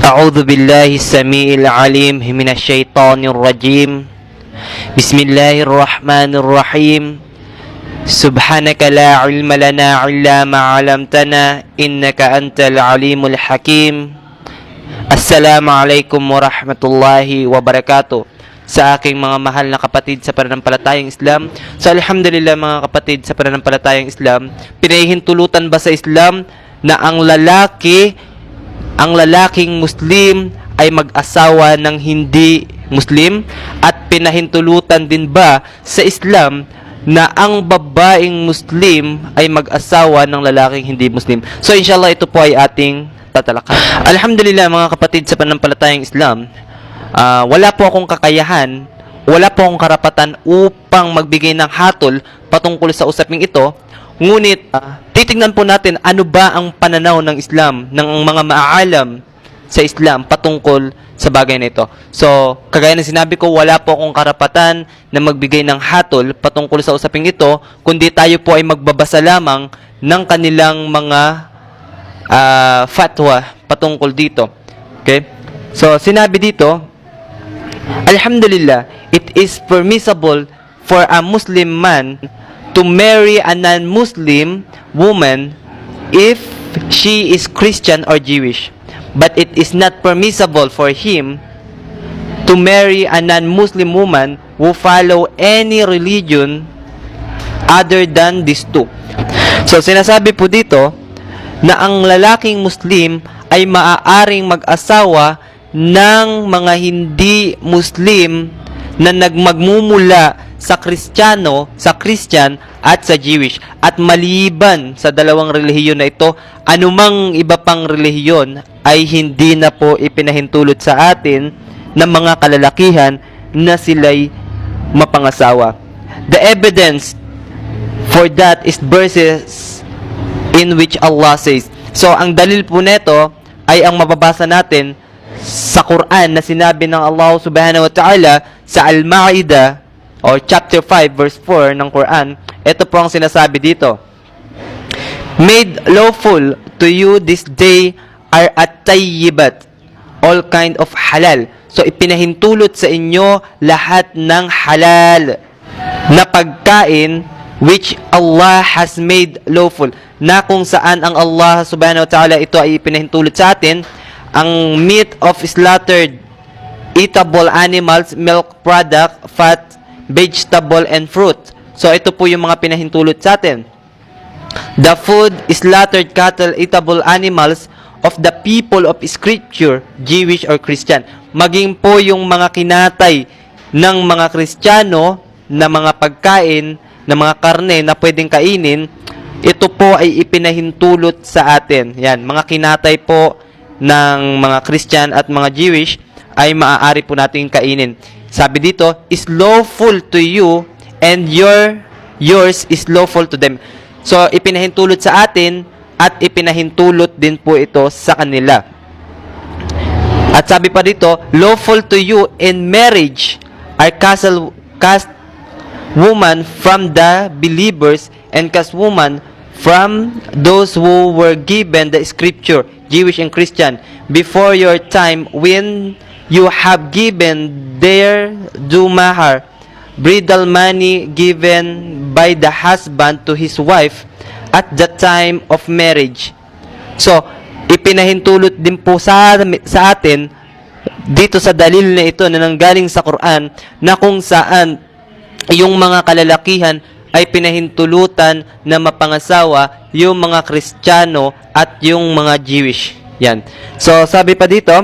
أعوذ بالله السميع العليم من الشيطان الرجيم. بسم الله الرحمن الرحيم. سبحانك لا علم لنا إلا ما علمتنا إنك أنت العليم الحكيم. السلام عليكم ورحمة الله وبركاته. Sa aking mga mahal na kapatid sa pananampalatayang Islam, so alhamdulillah mga kapatid sa pananampalatayang Islam, pinahihintulutan ba sa Islam na ang lalaking Muslim ay mag-asawa ng hindi Muslim? At pinahintulutan din ba sa Islam na ang babaeng Muslim ay mag-asawa ng lalaking hindi Muslim? So inshallah ito po ay ating tatalakayin. Alhamdulillah mga kapatid sa pananampalatayang Islam, wala po akong kakayahan, wala po akong karapatan upang magbigay ng hatol patungkol sa usaping ito. Ngunit, titingnan po natin ano ba ang pananaw ng Islam, ng mga maaalam sa Islam patungkol sa bagay na ito. So, kagaya ng sinabi ko, wala po akong karapatan na magbigay ng hatol patungkol sa usaping ito, kundi tayo po ay magbabasa lamang ng kanilang mga fatwa patungkol dito. Okay? So, sinabi dito, alhamdulillah, it is permissible for a Muslim man to marry a non-Muslim woman if she is Christian or Jewish. But it is not permissible for him to marry a non-Muslim woman who follow any religion other than these two. So, sinasabi po dito na ang lalaking Muslim ay maaaring mag-asawa ng mga hindi Muslim na magmumula sa Kristiyano, sa Christian at sa Jewish. At maliban sa dalawang relihiyon na ito, anumang iba pang relihiyon ay hindi na po ipinahintulot sa atin ng mga kalalakihan na sila'y mapangasawa. The evidence for that is verses in which Allah says. So, ang dalil po nito ay ang mababasa natin sa Quran na sinabi ng Allah subhanahu wa ta'ala sa Al-Ma'idah or chapter 5 verse 4 ng Quran. Ito po ang sinasabi dito. Made lawful to you this day are at-tayyibat, all kind of halal. So ipinahintulot sa inyo lahat ng halal na pagkain which Allah has made lawful, na kung saan ang Allah subhanahu wa ta'ala ito ay ipinahintulot sa atin. Ang meat of slaughtered, eatable animals, milk product, fat, vegetable, and fruit. So, ito po yung mga pinahintulot sa atin. The food, slaughtered cattle, eatable animals of the people of Scripture, Jewish or Christian. Maging po yung mga kinatay ng mga Kristiyano na mga pagkain, na mga karne na pwedeng kainin, ito po ay ipinahintulot sa atin. Yan, mga kinatay po ng mga Christian at mga Jewish ay maaari po nating kainin. Sabi dito, is lawful to you and yours is lawful to them. So, ipinahintulot sa atin at ipinahintulot din po ito sa kanila. At sabi pa dito, lawful to you in marriage are cast woman from the believers and cast woman from those who were given the scripture, Jewish and Christian, before your time, when you have given their due mahar, bridal money given by the husband to his wife at the time of marriage. So, ipinahintulot din po sa atin dito sa dalil na ito na nanggaling sa Quran, na kung saan yung mga kalalakihan ay pinahintulutan na mapangasawa yung mga Kristiyano at yung mga Jewish. Yan. So, sabi pa dito,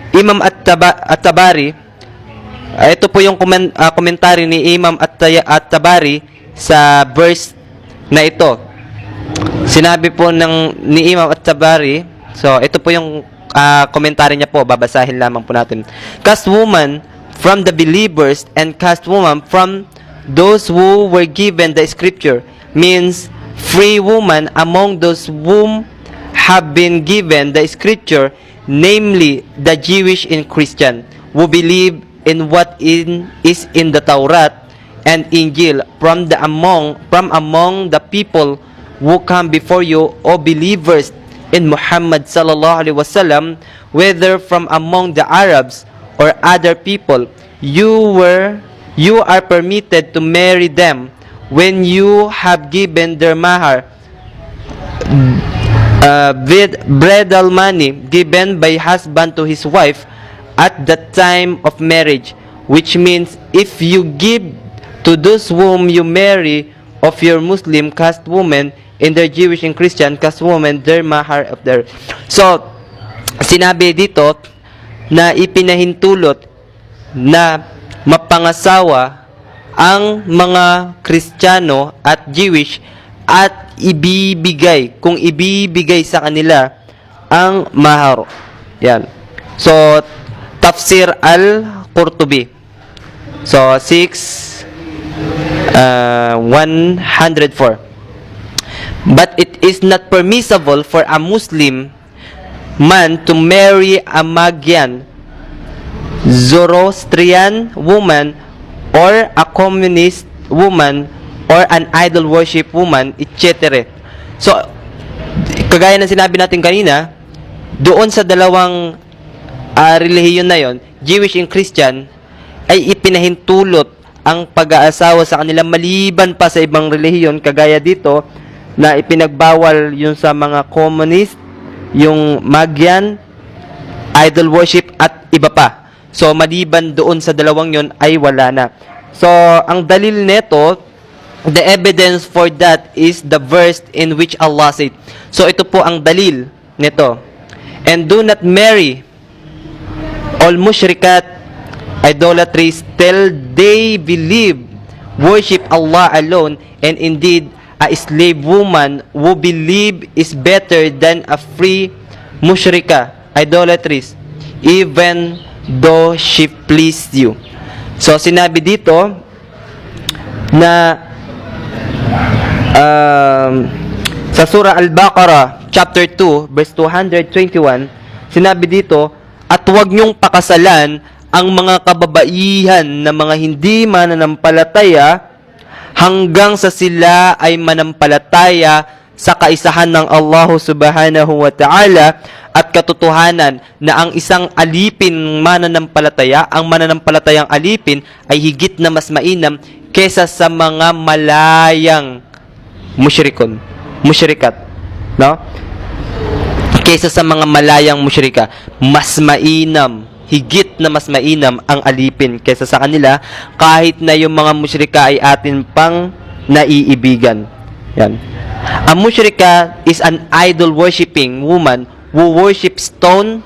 Imam At-Tabari, ito po yung komentary ni Imam At-Tabari sa verse na ito. Sinabi po ni Imam At-Tabari, so ito po yung komentary niya po, babasahin lamang po natin. Cast woman from the believers and cast woman from those who were given the scripture means free woman among those whom have been given the scripture, namely the Jewish and Christian, who believe in what is in the Torah and Injil from among the people who come before you, O believers, in Muhammad sallallahu alaihi wasallam, whether from among the Arabs or other people, you are permitted to marry them when you have given their mahar, with bridal money given by husband to his wife at the time of marriage, which means if you give to those whom you marry of your Muslim caste women in their Jewish and Christian caste women their mahar of their. So sinabi dito na ipinahintulot na mapangasawa ang mga Kristiyano at Jewish at kung ibibigay sa kanila ang mahar. Yan. So, Tafsir al-Qurtubi. So, 104. But it is not permissible for a Muslim man to marry a Magian, Zoroastrian woman, or a communist woman, or an idol worship woman, etc. So, kagaya ng sinabi natin kanina, doon sa dalawang relihiyon na yon, Jewish and Christian, ay ipinahintulot ang pag-aasawa sa kanila maliban pa sa ibang relihiyon, kagaya dito, na ipinagbawal yun sa mga communist, yung Magian, idol worship, at iba pa. So, maliban doon sa dalawang yon ay wala na. So, ang dalil neto, the evidence for that is the verse in which Allah said. So, ito po ang dalil nito. And do not marry all mushrikat, idolatries, till they believe, worship Allah alone, and indeed, a slave woman who believe is better than a free mushrika, idolatress, even though she pleased you. So, sinabi dito na sa Surah Al-Baqarah, chapter 2, verse 221, sinabi dito, at huwag niyong pakasalan ang mga kababaihan na mga hindi mananampalataya hanggang sa sila ay manampalataya sa kaisahan ng Allah subhanahu wa ta'ala at katotohanan na ang isang alipin mananampalataya, ang mananampalatayang alipin ay higit na mas mainam kesa sa mga malayang musyrikat, no? Kesa sa mga malayang musyrika, mas mainam, higit na mas mainam ang alipin kesa sa kanila, kahit na yung mga musyrika ay atin pang naiibigan. Yan. A musyrika is an idol-worshipping woman who worships stone,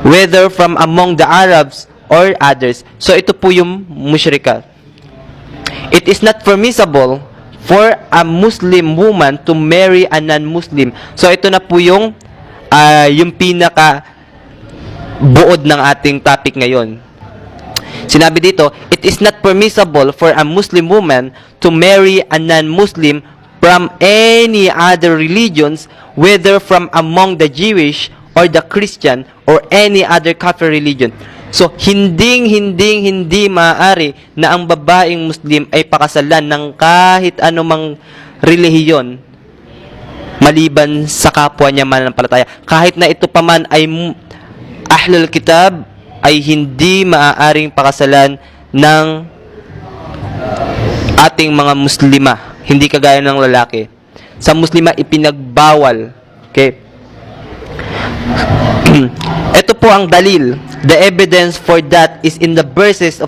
whether from among the Arabs or others. So, ito po yung musyrika. It is not permissible for a Muslim woman to marry a non-Muslim. So, ito na po yung pinaka buod ng ating topic ngayon. Sinabi dito, it is not permissible for a Muslim woman to marry a non-Muslim from any other religions, whether from among the Jewish or the Christian or any other kafir religion. So, hindi maaari na ang babaeng Muslim ay pakasalan ng kahit anumang relihiyon maliban sa kapwa niya mananampalataya. Kahit na ito pa man ay Ahlul Kitab, ay hindi maaaring pakasalan ng ating mga Muslima. Hindi kagaya ng lalaki. Sa Muslima, ipinagbawal. Okay? Ito po ang dalil. The evidence for that is in the verses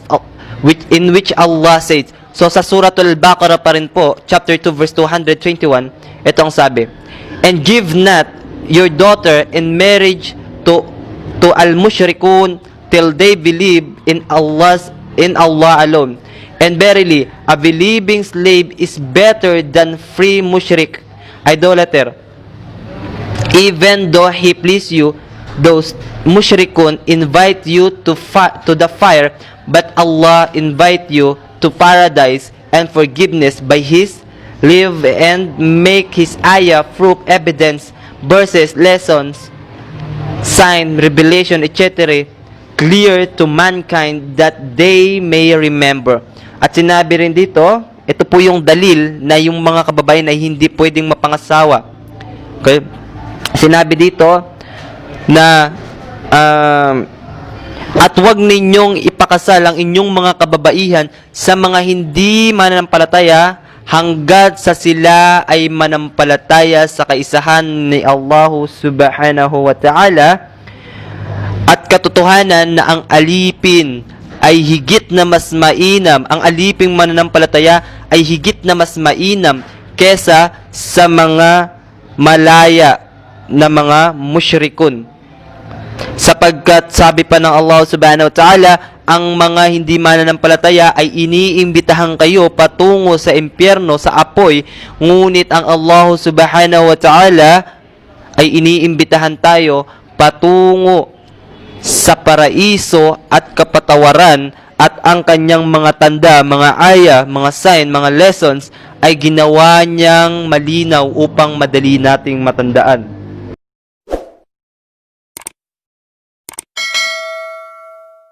in which Allah says. So, sa Suratul Baqarah pa rin po, chapter 2, verse 221, ito ang sabi, and give not your daughter in marriage to al-mushrikun till they believe in Allah alone. And verily, a believing slave is better than free mushrik, idolater. Even though he please you, those mushrikun invite you to the fire, but Allah invite you to paradise and forgiveness by His live and make His ayah proof evidence, verses, lessons, sign, revelation, etc. clear to mankind that they may remember. At sinabi rin dito, ito po yung dalil na yung mga kababayan ay hindi pwedeng mapangasawa. Okay? Sinabi dito na at huwag ninyong ipakasal ang inyong mga kababaihan sa mga hindi mananampalataya hanggat sa sila ay manampalataya sa kaisahan ni Allah subhanahu wa ta'ala, at katotohanan na ang alipin ay higit na mas mainam, ang aliping mananampalataya ay higit na mas mainam kesa sa mga malaya na mga musyrikun. Sapagkat sabi pa ng Allah subhanahu wa ta'ala, ang mga hindi mananampalataya ay iniimbitahan kayo patungo sa impyerno, sa apoy, ngunit ang Allah subhanahu wa ta'ala ay iniimbitahan tayo patungo sa paraiso at kapatawaran, at ang kanyang mga tanda, mga aya, mga sign, mga lessons ay ginawa niyang malinaw upang madali nating matandaan.